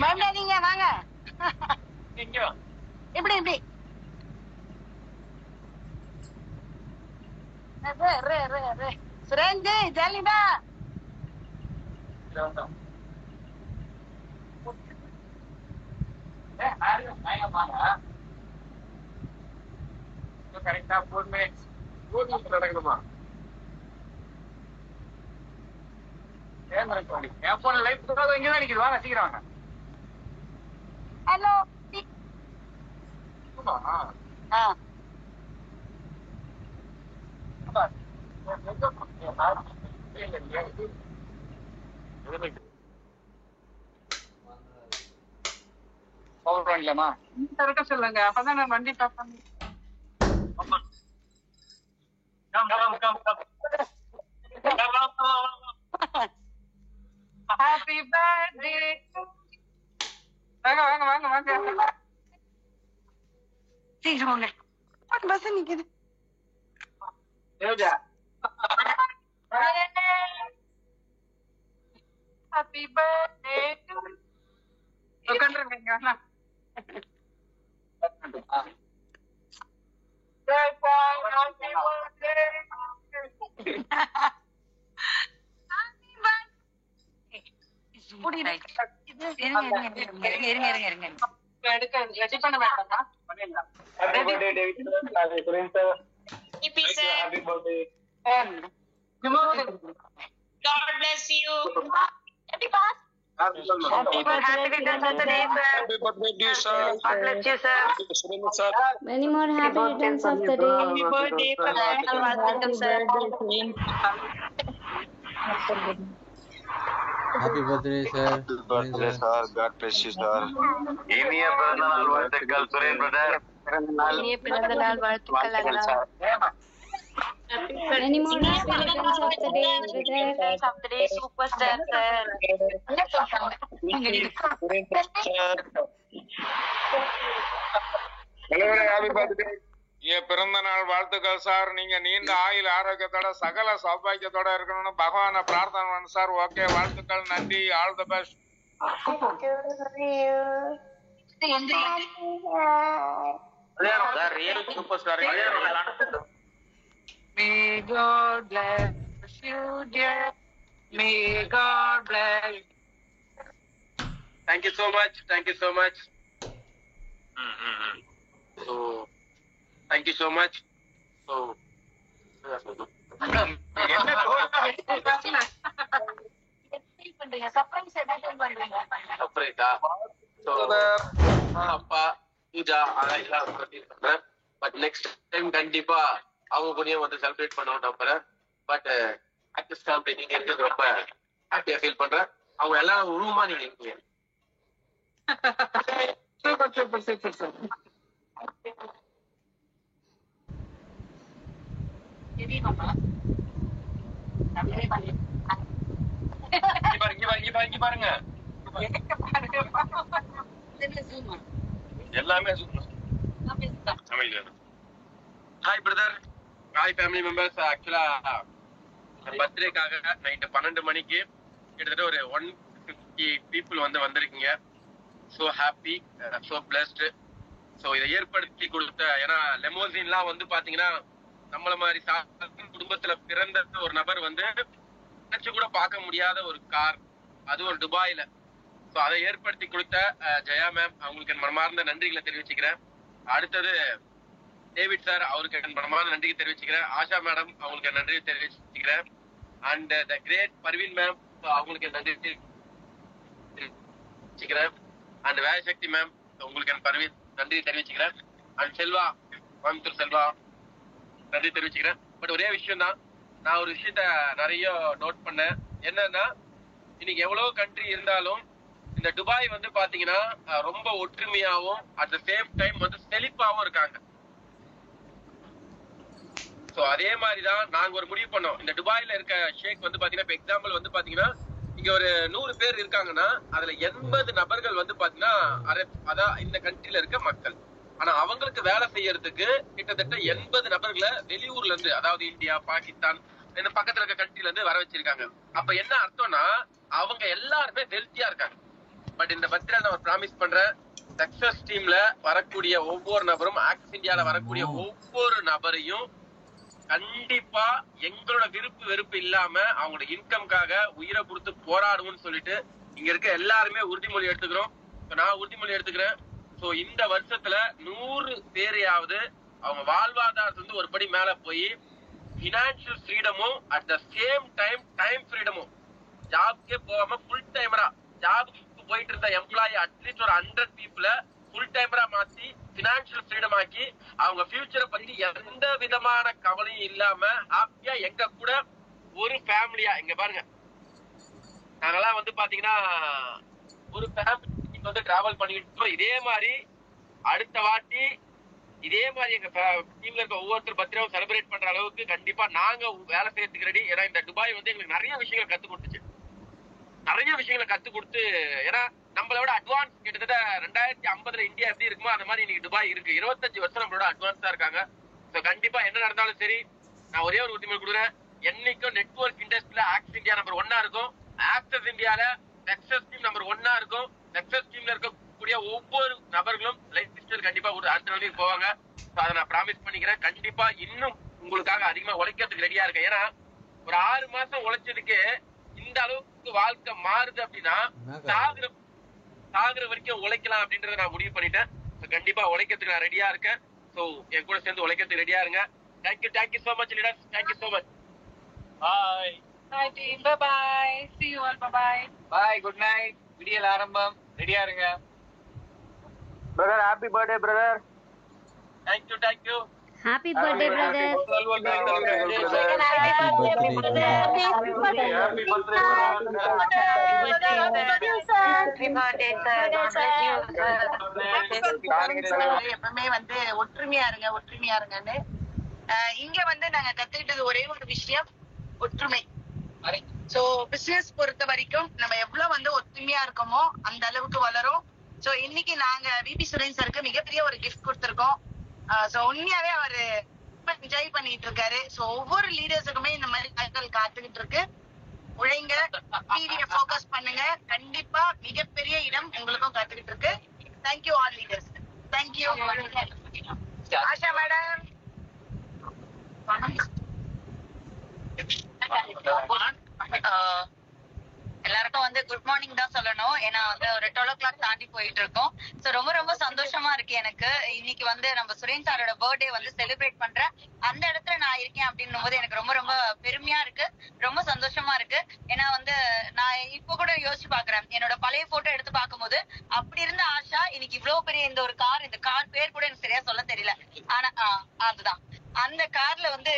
பயப்படாதீங்க, வாங்க. எப்படி எப்படி சுரேந்து ஜாலிடா. கரெக்டா 4 minutes நடக்கணுமா? என் போன லைஃப் இங்கதான் நிக்குது. வாங்க சீக்கிரம் வாங்க. ஹலோ. சொல்லுங்க, அப்பதான் நான் வண்டி பார்ப்பேன். Happy birthday. வாங்க வாங்க வாங்க வாங்க. சீக்கிரம் வாங்க. பஸ் நிக்குது. Happy birthday. உட்காந்துருங்க. God bless you. Happy returns of the day, sir. Happy birthday to you, sir. God bless you, sir. Many more happy returns of the day. Happy birthday, welcome, sir. Happy birthday, sir. Happy birthday, sir. God bless you, sir. இனிய பிறந்தநாள் வாழ்த்துக்கள் Suren brother. இனிய பிறந்தநாள் வாழ்த்துக்கள் அண்ணா. Many more happy returns of the day, brother. Of the day, superstar, sir. Happy birthday. பிறந்த நாள் வாழ்த்துக்கள் sir. நீங்க நீண்ட ஆயுள் ஆரோக்கியத்தோட சகல சௌபாகியத்தோட இருக்கணும்னு பகவான பிரார்த்தனை பண்ணு சார். ஓகே, வாழ்த்துக்கள், நன்றி, all the best. May God bless you, dear. May God bless. Thank you so much. Thank you so much. So, thank you so much. So, surprise attend பண்றீங்க. surprise. So, அப்பா பூஜா அதெல்லாம் பண்றேன். But next time கண்டிப்பா அவங்க கூடயும் வந்து celebrate பண்ணுவோம் நம்புறேன். பட் ஆக்டர்ஸ் ஃபேமிலி நீங்க இருக்கிறது ரொம்ப ஹாப்பியா ஃபீல் பண்றேன். அவங்க எல்லாம் உருவமா நீங்க இருக்கீங்க. Super super super super. பாருங்க எல்லாமே hi brother, hi family members. ஆக்சுவலா பர்த்டேக்காக நைட்டு 12 மணிக்கு கிட்டத்தட்ட ஒரு 150 பீப்புள் வந்திருக்கீங்க. So happy, so blessed. So இதை ஏற்படுத்தி கொடுத்த, ஏன்னா லெமோசின்லாம் பாத்தீங்கன்னா நம்மள மாதிரி குடும்பத்துல பிறந்த ஒரு நபர் நினைச்சு கூட பார்க்க முடியாத ஒரு கார், அது ஒரு துபாயில. ஸோ அதை ஏற்படுத்தி கொடுத்த ஜெயா மேம், அவங்களுக்கு என் மனமார்ந்த நன்றிகளை தெரிவிச்சுக்கிறேன். அடுத்தது டேவிட் சார், அவருக்கு என் மனமார்ந்த நன்றி தெரிவிச்சுக்கிறேன். ஆஷா மேடம், அவங்களுக்கு நன்றி தெரிவிச்சுக்கிறேன். And the great Parveen ma'am, அவங்களுக்கு நன்றி தெரிவிச்சுக்கிறேன். அண்ட் வேயசக்தி மேம், உங்களுக்கு என் நன்றி தெரிவிச்சுக்கிறேன். அண்ட் செல்வா, கோயம்புத்தூர் செல்வா, நன்றி தெரிவிச்சுக்கிறேன். பட் ஒரே விஷயம் தான், நான் ஒரு விஷயத்த நிறைய நோட் பண்ணேன். என்னன்னா, இன்னைக்கு எவ்வளவு கண்ட்ரி இருந்தாலும் இந்த துபாய் பாத்தீங்கன்னா ரொம்ப ஒற்றுமையாவும் அட் த சேம் டைம் செழிப்பாவும் இருக்காங்க. சோ அதே மாதிரிதான் நாங்க ஒரு முடிவு பண்ணோம். இந்த துபாயில இருக்க ஷேக் வந்து பாத்தீங்கன்னா, இப்ப எக்ஸாம்பிள் வந்து பாத்தீங்கன்னா இங்க ஒரு 100 பேர் இருக்காங்கன்னா அதுல 80 நபர்கள் வந்து பாத்தீங்கன்னா அதான் இந்த கண்ட்ரில இருக்க மக்கள். ஆனா அவங்களுக்கு வேலை செய்யறதுக்கு கிட்டத்தட்ட 80 நபர்களை வெளியூர்ல இருந்து, அதாவது இந்தியா, பாகிஸ்தான், இந்த பக்கத்துல இருக்க கண்ட்ரில இருந்து வர வச்சிருக்காங்க. அப்ப என்ன அர்த்தம்னா அவங்க எல்லாருமே வெல்த்தியா இருக்காங்க. பட் இந்த பர்த்டே நான் ப்ராமிஸ் பண்றேன், சக்சஸ் டீம்ல வரக்கூடிய ஒவ்வொரு நபரும், ஆக்ஸ் இந்தியால வரக்கூடிய ஒவ்வொரு நபரையும் கண்டிப்பா எங்களோட விருப்பு வெறுப்பு இல்லாம அவங்களோட இன்கம்காக உயிரை கொடுத்து போராடுவோம்னு சொல்லிட்டு இங்க இருக்க எல்லாருமே உறுதிமொழி எடுத்துக்கிறோம். நான் உறுதிமொழி எடுத்துக்கிறேன். சோ இந்த வருஷத்துல 100 பேரையாவது அவங்க வாழ்வாதாரத்துல இருந்து ஒரு படி மேல போய் பினான்சியல் ஃப்ரீடமும் அட் த சேம் டைம் ஃப்ரீடமும், ஜாப்க்கே போகாம ஃபுல் டைமரா ஜாபுக்கு போயிட்டு இருந்த எம்ப்ளாயி அட்லீஸ்ட் ஒரு 100 பீப்புள ஃபுல் டைமரா மாத்தி பினான்சியல் ஃப்ரீடம் ஆக்கி அவங்க ஃபியூச்சரை பத்தி எந்த விதமான கவலையும் இல்லாம ஹாப்பியா எங்க கூட ஒரு ஃபேமிலியா, இங்க பாருங்க நாங்கெல்லாம் வந்து பாத்தீங்கன்னா ஒரு ஃபேமிலி வந்து டிராவல் பண்ணிட்டு இருக்கோம். இதே மாதிரி அடுத்த வாட்டி இதே மாதிரி எங்க டீம்ல இருக்க ஒவ்வொருத்தர் பர்த்டேவும் செலிப்ரேட் பண்ற அளவுக்கு கண்டிப்பா நாங்க வேலை செய்யறதுக்கு ரெடி. ஏன்னா இந்த துபாய் வந்து எங்களுக்கு நிறைய விஷயங்களை கத்து கொடுத்துச்சு, நிறைய விஷயங்களை கத்து கொடுத்து. ஏன்னா நம்மளோட அட்வான்ஸ் கிட்டத்தட்ட 2050 இந்தியா எப்படி இருக்குமோ அந்த மாதிரி இன்னைக்கு துபாய் இருக்கு. 25 வருஷம் நம்மளோட அட்வான்ஸா இருக்காங்க. கண்டிப்பா என்ன நடந்தாலும் சரி, நான் ஒரே ஒரு உறுதிமொழி கொடுக்குறேன், என்னைக்கும் நெட்வொர்க் இண்டஸ்ட்ரியில ஆக்ஸ் இந்தியா நம்பர் 1 இருக்கும். ஆக்சஸ் இந்தியால சக்சஸ் டீம் நம்பர் 1 இருக்கும். சக்சஸ் டீம்ல இருக்கக்கூடிய ஒவ்வொரு நபர்களும் லைஃப் லிஸ்டர் கண்டிப்பா ஒரு அடுத்த நிலைக்கு போவாங்க. அதை நான் ப்ராமிஸ் பண்ணிக்கிறேன். கண்டிப்பா இன்னும் உங்களுக்காக அதிகமா உழைக்கிறதுக்கு ரெடியா இருக்கேன். ஏன்னா ஒரு 6 மாசம் உழைச்சதுக்கு இந்த அளவுக்கு வாழ்க்கை மாறுது அப்படின்னா சாகுற வரைக்கும் உழைக்கலாம் அப்படின்றத நான் முடிவு பண்ணிட்டேன். கண்டிப்பா உழைக்கிறதுக்கு நான் ரெடியா இருக்கேன். சோ என் கூட சேர்ந்து உழைக்கிறதுக்கு ரெடியா இருங்க. Thank you so much leaders. Thank you so much. Bye. Hi team, bye bye. See you all, bye bye. Bye, good night. விடியல் ஆரம்பம். ரெடியா இருங்க. Brother happy birthday brother. Thank you. Happy birthday, brother. எப்பவுமே வந்து ஒற்றுமையா இருங்கன்னு இங்க வந்து நாங்க கத்துக்கிட்டது ஒரே ஒரு விஷயம், ஒற்றுமை. சோ பிசினஸ் பொறுத்த வரைக்கும் நம்ம எவ்வளவு வந்து ஒற்றுமையா இருக்கோமோ அந்த அளவுக்கு வளரும். சோ இன்னைக்கு நாங்க விபி சுரேன் சாருக்கு மிகப்பெரிய ஒரு கிஃப்ட் கொடுத்திருக்கோம். சோ உண்மையாவே அவரு என்ஜாய் பண்ணிட்டு இருக்காரு. சோ ஒவ்வொரு லீடர்ஸுக்குமே இந்த மாதிரி நாட்கள் காத்துக்கிட்டு இருக்கு. உழைங்க, டிவியை ஃபோக்கஸ் பண்ணுங்க, கண்டிப்பா மிகப்பெரிய இடம் உங்களுக்கும் காத்துக்கிட்டு இருக்கு. Thank you all leaders. Thank you Asha madam. எல்லாருக்கும் வந்து குட் மார்னிங் தான் சொல்லணும். ஏன்னா வந்து ஒரு 12 o'clock தாண்டி போயிட்டு இருக்கோம். சோ ரொம்ப சந்தோஷமா இருக்கு எனக்கு. இன்னைக்கு வந்து நம்ம சுரேன் சாரோட பர்த்டே வந்து செலிப்ரேட் பண்ற அந்த இடத்துல நான் இருக்கேன் அப்படின்னும் போது எனக்கு ரொம்ப பெருமையா இருக்கு, ரொம்ப சந்தோஷமா இருக்கு. ஏன்னா வந்து நான் இப்ப கூட யோசிச்சு பாக்குறேன், என்னோட பழைய போட்டோ எடுத்து பார்க்கும்போது அப்படி இருந்த ஆஷா இன்னைக்கு இவ்வளவு பெரிய இந்த கார் பேர் கூட எனக்கு சரியா சொல்ல தெரியல. ஆனா அதுதான் அந்த கார்ல வந்து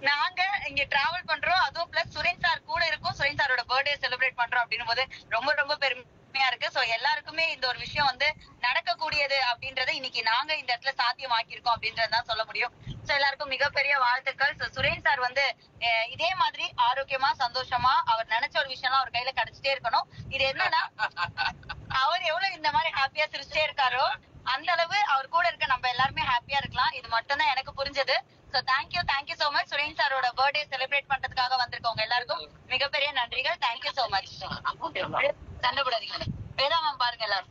நாங்க இங்க டிராவல் பண்றோம். அதுவும் பிளஸ் சுரேன் சார் கூட இருக்கும், சுரேன் சாரோட பர்த்டே செலிப்ரேட் பண்றோம் அப்படின்னும் போது ரொம்ப பெருமையா இருக்கு. சோ எல்லாருக்குமே இந்த ஒரு விஷயம் வந்து நடக்கக்கூடியது அப்படின்றத இன்னைக்கு நாங்க இந்த இடத்துல சாத்தியமாக்கியிருக்கோம் அப்படின்றதான் சொல்ல முடியும். சோ எல்லாருக்கும் மிகப்பெரிய வாழ்த்துக்கள். சோ சுரேன் சார் வந்து இதே மாதிரி ஆரோக்கியமா சந்தோஷமா அவர் நினைச்ச ஒரு விஷயம் அவர் கையில கிடைச்சிட்டே இருக்கணும். இது என்னன்னா அவர் எவ்வளவு இந்த மாதிரி ஹாப்பியா சிரிச்சிட்டே இருக்காரோ அந்த அளவு அவர் கூட இருக்க நம்ம எல்லாருமே ஹாப்பியா இருக்கலாம். இது மட்டும் தான் எனக்கு புரிஞ்சது. So thank you so much. Suren சாரோட பர்த்டே செலிப்ரேட் பண்றதுக்காக வந்திருக்கவங்க எல்லாருக்கும் மிகப்பெரிய நன்றிகள். Thank you so much. சண்டைப்படாதீங்க. வேதா மேம் பாருங்க எல்லாரும்.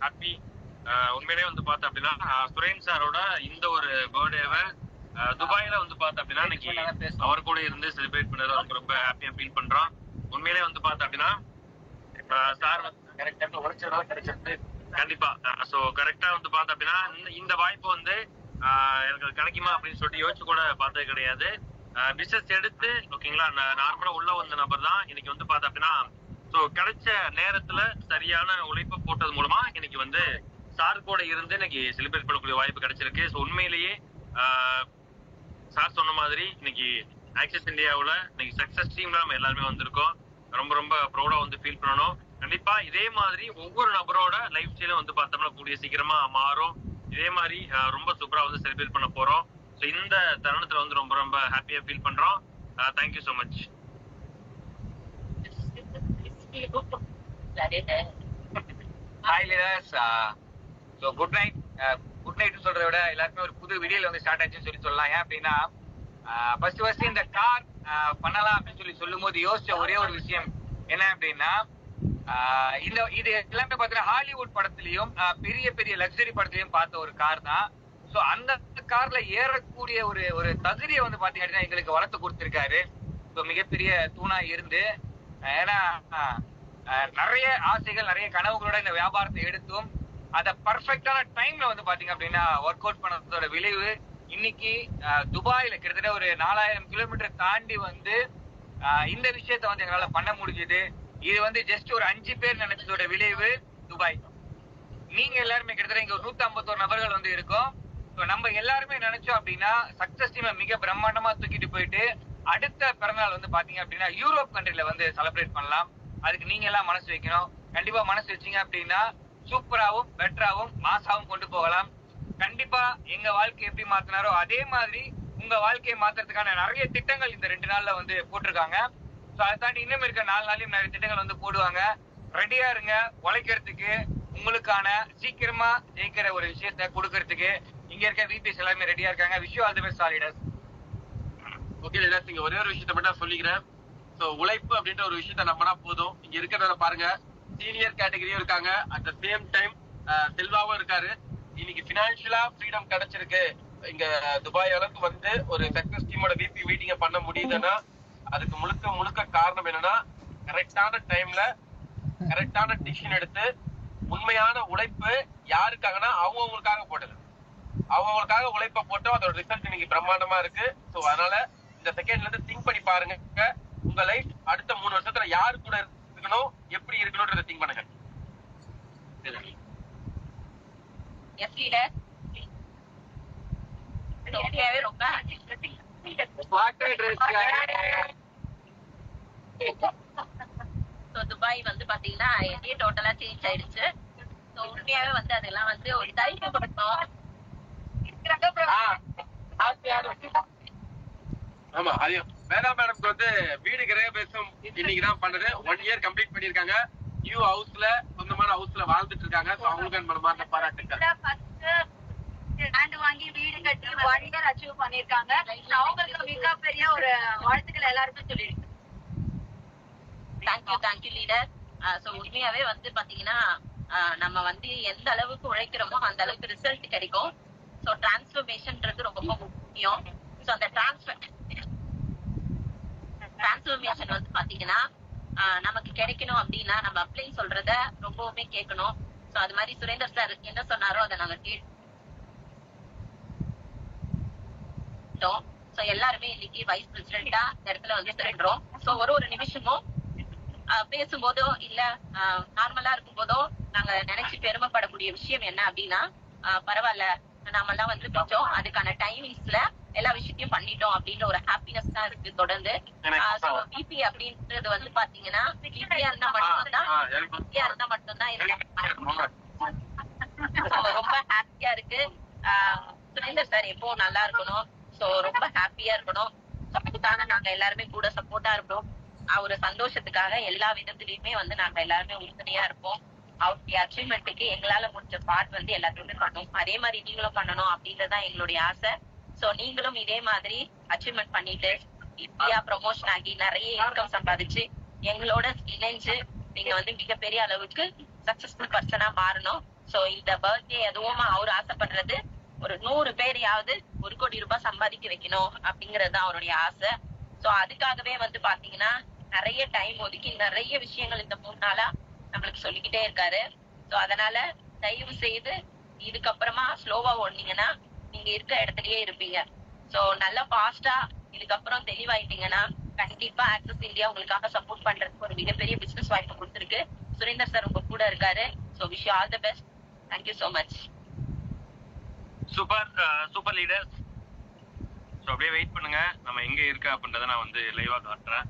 ஹாப்பி. உண்மையிலே வந்து பார்த்தா அப்படின்னா சுரேன் சாரோட இந்த ஒரு பர்த்டேவை துபாயில வந்து பார்த்தா அப்படின்னா இன்னைக்கு அவர் கூட இருந்து செலிப்ரேட் பண்ணது ரொம்ப ஹாப்பியா ஃபீல் பண்றோம். உண்மையிலே வந்து பார்த்தா அப்படின்னா சார் வந்து கரெக்ட் டைம்ல உழைச்சதால கிடைச்சிருக்கு. கண்டிப்பா. சோ கரெக்டா வந்து பார்த்தா அப்படின்னா இந்த வாய்ப்பு வந்து எனக்கு கிடைக்குமா அப்படின்னு சொல்லிட்டு யோசிச்சு கூட பார்த்தது கிடையாது. பிசினஸ் எடுத்து ஓகேங்களா, நார்மலா உள்ள வந்த நபர் தான் இன்னைக்கு வந்து பார்த்தா அப்படின்னா சோ கிடைச்ச நேரத்துல சரியான உழைப்பு போட்டது மூலமா இன்னைக்கு வந்து சார் கூட இருந்து இன்னைக்கு செலிப்ரேட் பண்ணக்கூடிய வாய்ப்பு கிடைச்சிருக்கு. ஸோ உண்மையிலேயே சார் சொன்ன மாதிரி இன்னைக்கு ஆக்சஸ் இந்தியாவில் இன்னைக்கு சக்சஸ் டீம்ல நம்ம எல்லாருமே வந்திருக்கோம். ரொம்ப ப்ரௌடா வந்து ஃபீல் பண்ணணும். கண்டிப்பா இதே மாதிரி ஒவ்வொரு நபரோட லைஃப் ஸ்டைலும் வந்து பார்த்தோம்னா கூடிய சீக்கிரமா மாறும். இதே மாதிரி ரொம்ப சூப்பரா வந்து செலிப்ரேட் பண்ண போறோம். ஸோ இந்த தருணத்துல வந்து ரொம்ப ரொம்ப ஹாப்பியா ஃபீல் பண்றோம். Thank you so much. Hi leaders. So good night. Good night சொல்றதை விட எல்லாருக்குமே ஒரு புது விடியல் வந்து ஸ்டார்ட் ஆச்சுன்னு சொல்லலாம். ஏன் அப்படின்னா ஃபர்ஸ்ட் இந்த கார் பண்ணலாம் அப்படின்னு சொல்லும் போது யோசிச்ச ஒரே ஒரு விஷயம் என்ன அப்படின்னா, இது எல்லாமே பாத்தீங்கன்னா ஹாலிவுட் படத்திலையும் பெரிய பெரிய லக்ஸரி படத்திலையும் பார்த்த ஒரு கார் தான். ஸோ அந்த கார்ல ஏறக்கூடிய ஒரு தகுதியை வந்து பாத்தீங்கன்னா எங்களுக்கு வளர்த்து கொடுத்திருக்காரு. ஸோ மிகப்பெரிய தூணா இருந்து, ஏன்னா நிறைய ஆசைகள் நிறைய கனவுகளோட இந்த வியாபாரத்தை எடுத்தும் அதை பர்ஃபெக்டான டைம்ல வந்து பாத்தீங்க அப்படின்னா ஒர்க் அவுட் பண்ணதோட விளைவு இன்னைக்கு துபாயில கிட்டத்தட்ட ஒரு 4000 கிலோமீட்டர் தாண்டி வந்து இந்த விஷயத்த வந்து எங்களால பண்ண முடிஞ்சது. இது வந்து ஜஸ்ட் ஒரு 5 பேர் நினைச்சதோட விளைவு துபாய். நீங்க எல்லாருமே கிட்டத்தட்ட இங்க ஒரு 151 நபர்கள் வந்து இருக்கோம். நம்ம எல்லாருமே நினைச்சோம் அப்படின்னா சக்சஸ் டீமை மிக பிரம்மாண்டமா தூக்கிட்டு போயிட்டு அடுத்த பிறநாள் வந்து பாத்தீங்க அப்படின்னா யூரோப் கண்ட்ரில வந்து செலிப்ரேட் பண்ணலாம். அதுக்கு நீங்க எல்லாம் மனசு வைக்கணும். கண்டிப்பா மனசு வச்சீங்க அப்படின்னா சூப்பராவும் பெட்டராவும் மாசாவும் கொண்டு போகலாம். கண்டிப்பா எங்க வாழ்க்கை எப்படி மாத்தினாரோ அதே மாதிரி உங்க வாழ்க்கையை மாத்துறதுக்கான நிறைய திட்டங்கள் இந்த 2 நாள்ல வந்து போட்டிருக்காங்க. ஸோ அதை தாண்டி இன்னும் இருக்க 4 நாளையும் நிறைய திட்டங்கள் வந்து போடுவாங்க. ரெடியா இருங்க உழைக்கிறதுக்கு, உங்களுக்கான சீக்கிரமா ஜெயிக்கிற ஒரு விஷயத்த கொடுக்கறதுக்கு இங்க இருக்க விபிஎஸ் எல்லாருமே ரெடியா இருக்காங்க. Wish you all the best leaders. Okay leaders, இங்க ஒரே ஒரு விஷயத்த மட்டும் சொல்லிக்கிறேன். ஸோ உழைப்பு அப்படின்ற ஒரு விஷயத்த நம்பினா போதும். இங்க இருக்கிறத பாருங்க, சீனியர் கேட்டகரியும் இருக்காங்க, அட் த சேம் டைம் செல்வாவும் இருக்காரு. இன்னைக்கு பினான்சியலா ஃப்ரீடம் கிடைச்சிருக்கு. இங்க துபாய் அளவுக்கு வந்து ஒரு சக்சஸ் டீமோட விபி மீட்டிங்க பண்ண முடியுதுன்னா அதுக்கு முழுக்க காரணம் என்னன்னா கரெக்டான டைம்ல கரெக்டான டிசிஷன் எடுத்து உண்மையான உழைப்பு யாருக்காகனா அவங்கவுங்களுக்காக போட்டது. அவங்கவுங்களுக்காக உழைப்ப போட்டோம், அதோட ரிசல்ட் இன்னைக்கு பிரம்மாண்டமா இருக்கு. ஸோ அதனால இந்த செகண்ட்ல இருந்து திங்க் பண்ணி பாருங்க, உங்க லைஃப் அடுத்த 3 வருஷத்துல யாரு கூட இருக்கணும், எப்படி இருக்கணும்ன்றத திங்க் பண்ணுங்க. எஸ் லீடர். ரொம்ப துபாய் வந்து பாத்தீங்கன்னா எங்கேயே டோட்டலா சேஞ்ச் ஆயிடுச்சு. உண்மையாவே வந்து அதெல்லாம் வந்து ஒரு தைரியம் கொடுக்கணும். ஆமா, அது வேதா மேடம்க்கு வந்து வீடு கிரகபிரவேசம் இன்னைக்குதான் பண்ணது. 1 இயர் கம்ப்ளீட் பண்ணிருக்காங்க. நியூ ஹவுஸ்ல சொந்தமான ஹவுஸ்ல வாழ்ந்துட்டு இருக்காங்க. அவங்களுக்கு மனமார்ந்த பாராட்டுக்கள். லேண்ட் வாங்கி வீடு கட்டி 1 இயர் அச்சீவ் பண்ணிருக்காங்க. அவங்களுக்கு மிகப்பெரிய ஒரு வாழ்த்துக்கள் எல்லாருமே சொல்லிருக்கு. Thank you leader. சோ உண்மையாவே வந்து பாத்தீங்கன்னா நம்ம வந்து எந்த அளவுக்கு உழைக்கிறோமோ அந்த அளவுக்கு ரிசல்ட் கிடைக்கும். சோ டிரான்ஸ்ஃபர்மேஷன்ன்றது ரொம்ப முக்கியம். சோ அந்த டிரான்ஸ்ஃபர்மேஷன் வந்து பாத்தீங்கன்னா நமக்கு கிடைக்கணும் அப்படின்னா நம்ம அப்ளை சொல்றத ரொம்பவுமே கேட்கணும். சோ அது மாதிரி சுரேந்தர் சார் என்ன சொன்னாரோ அதை நாங்க கேட்டோம். சோ எல்லாருமே இன்னைக்கு வைஸ் பிரசிடென்டா இந்த இடத்துல வந்து சேர்றோம். சோ ஒரு நிமிஷமும் பேசும்போதோ இல்ல நார்மலா இருக்கும் போதோ நாங்க நினைச்சு பெருமைப்படக்கூடிய விஷயம் என்ன அப்படின்னா, பரவாயில்ல நாம எல்லாம் வந்து கொஞ்சம் அதுக்கான டைமிங்ஸ்ல எல்லா விஷயத்தையும் பண்ணிட்டோம் அப்படின்ற ஒரு ஹாப்பினஸ் தான் இருக்கு தொடர்ந்து. பிபி அப்படின்றது வந்து பாத்தீங்கன்னா பிபியா இருந்தா மட்டும்தான் ரொம்ப ஹாப்பியா இருக்கு. சுரேந்தர் சார் எப்பவும் நல்லா இருக்கணும். சோ ரொம்ப ஹாப்பியா இருக்கணும். அதுக்காக நாங்க எல்லாருமே கூட சப்போர்ட்டா இருப்போம். அவரு சந்தோஷத்துக்காக எல்லா விதத்திலயுமே வந்து நாங்க எல்லாருமே உறுதுணையா இருப்போம். அவருடைய அச்சீவ்மெண்ட்டுக்கு எங்களால முடிஞ்ச பார்ட் வந்து எல்லாத்துக்குமே பண்ணணும். அதே மாதிரி நீங்களும் பண்ணணும் அப்படின்றதுதான் எங்களுடைய ஆசை. சோ நீங்களும் இதே மாதிரி அச்சீவ்மெண்ட் பண்ணிட்டு இந்தியா ப்ரமோஷன் ஆகி நிறைய இன்கம் சம்பாதிச்சு எங்களோட இணைஞ்சு நீங்க வந்து மிகப்பெரிய அளவுக்கு சக்சஸ்ஃபுல் பர்சனா மாறணும். சோ இந்த பர்த்டே எதுவும் அவரு ஆசைப்படுறது ஒரு 100 பேரையாவது 1 கோடி ரூபாய் சம்பாதிக்க வைக்கணும் அப்படிங்கறது அவருடைய ஆசை. சோ அதுக்காகவே வந்து பாத்தீங்கன்னா நிறைய டைம் ஒதுக்கி நிறைய விஷயங்கள் இந்த 3 நாளா நம்மளுக்கு சொல்லிக்கிட்டே இருக்காரு. சோ அதனால தயவு செய்து இதுக்கப்புறமா ஸ்லோவா ஓடுனீங்கன்னா நீங்க இருக்க இடத்துலயே இருப்பீங்க. சோ நல்லா ஃபாஸ்டா இதுக்கப்புறம் தெளிவாயிட்டீங்கன்னா கண்டிப்பா ஆக்சஸ் இந்தியா உங்களுக்காக சப்போர்ட் பண்றதுக்கு ஒரு மிகப்பெரிய பிசினஸ் வாய்ப்பு கொடுத்திருக்கு. சுரேந்தர் சார் உங்க கூட இருக்காரு. So wish you all the best. Thank you so much. Super leaders. So அப்படியே வெயிட் பண்ணுங்க, நம்ம எங்க இருக்கு அப்படின்றத நான் வந்து லைவா காட்டுறேன்.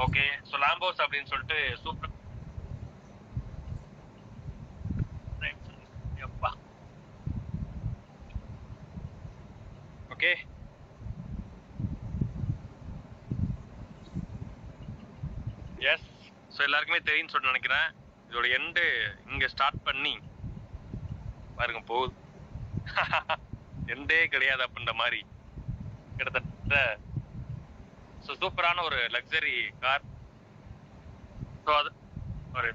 ஓகே, ஸோ லாம்போஸ் அப்படின்னு சொல்லிட்டு சூப்பர் ஓகே, எஸ். ஸோ எல்லாருக்குமே தெரியும்னு சொல்லி நினைக்கிறேன். இதோட எண்டு இங்க ஸ்டார்ட் பண்ணி பாருங்க போகுது. எண்டே கிடையாது அப்படின்ற மாதிரி கிட்டத்தட்ட. ஸோ சூப்பரான ஒரு லக்ஸரி கார். ஸோ அது ஒரு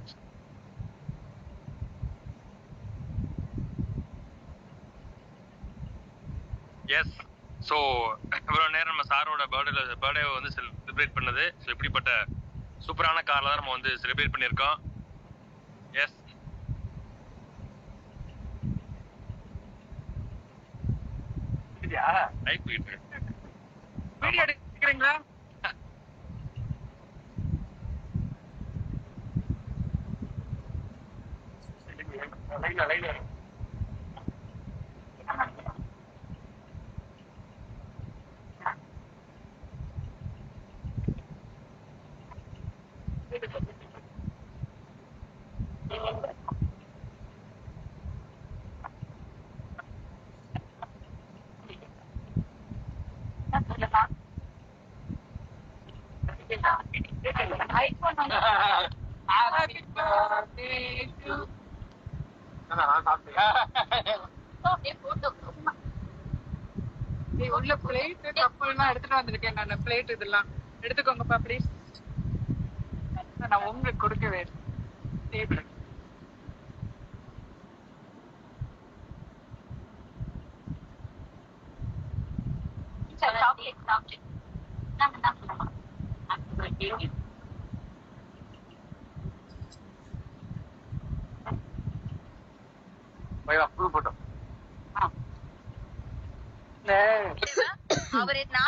எஸ். ஸோ இவ்வளோ நேரம் நம்ம சாரோட பர்த்டே வந்து செலிப்ரேட் பண்ணது. ஸோ இப்படிப்பட்ட சூப்பரான கார்ல தான் நம்ம வந்து செலிப்ரேட் பண்ணியிருக்கோம். எஸ். வீடியோ எடுக்கிறீங்களா? Happy birthday to உள்ள பிளேட் கப்பல்லாம் எடுத்துட்டு வந்திருக்கேன் நான். பிளேட் இதெல்லாம் எடுத்துக்கோங்கப்பா ப்ளீஸ். நான் உங்களுக்கு கொடுக்கவே டேபிள். அவருனா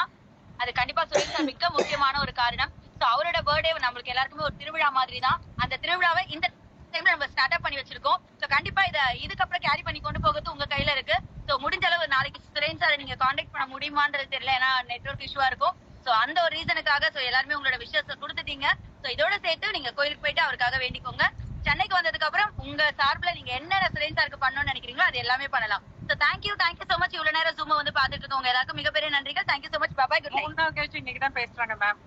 அது கண்டிப்பா சுரேஷ் சார் மிக முக்கியமான ஒரு காரணம். சோ அவரோட பர்த்டே நம்மளுக்கு எல்லாருக்குமே ஒரு திருவிழா மாதிரி தான். அந்த திருவிழாவை இந்த டைம்ல நம்ம ஸ்டார்ட் அப் பண்ணி வச்சிருக்கோம். சோ கண்டிப்பா இதுக்கப்புறம் கேரி பண்ணி கொண்டு போகிறது உங்க கையில இருக்கு. சோ முடிஞ்ச அளவு நாளைக்கு சுரேஷ் சார் நீங்க கான்டாக்ட் பண்ண முடியுமான்றது தெரியல, ஏன்னா நெட்வொர்க் இஷ்யூவா இருக்கும். சோ அந்த ஒரு ரீசனுக்காக சோ எல்லாருமே உங்களோட விஷயத்தை கொடுத்துட்டீங்க. சோ இதோட சேர்த்து நீங்க கோயிலுக்கு போயிட்டு அவருக்காக வேண்டிக்கோங்க. சென்னைக்கு வந்ததுக்கு அப்புறம் உங்க சார்பில் நீங்க என்னென்ன சுரேஷ் சாருக்கு பண்ணணும்னு நினைக்கிறீங்களோ அது எல்லாமே பண்ணலாம். So thank you so much. இவ்வளவு நேரம் ஜூம் வந்து பாத்துட்டு இருக்கவங்க எல்லாருக்கும் மிகப்பெரிய நன்றிகள். Thank you so much. Bye. Good night. 3 நாள் கழிச்சு இன்னைக்கு தான் பேசுறாங்க ma'am.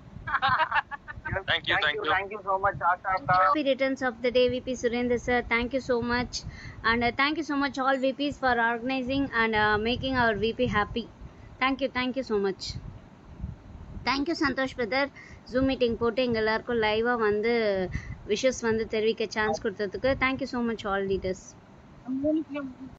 Thank you so much, Asha. Happy returns of the day, VP Surendra sir. Thank you so much, and thank you so much all VPs for organizing and making our VP happy. Thank you so much. Thank you Santosh brother. Zoom meeting போட்டு எங்க எல்லாருக்கும் லைவா வந்து wishes வந்து தெரிவிக்க chance கொடுத்ததுக்கு. Thank you so much all leaders.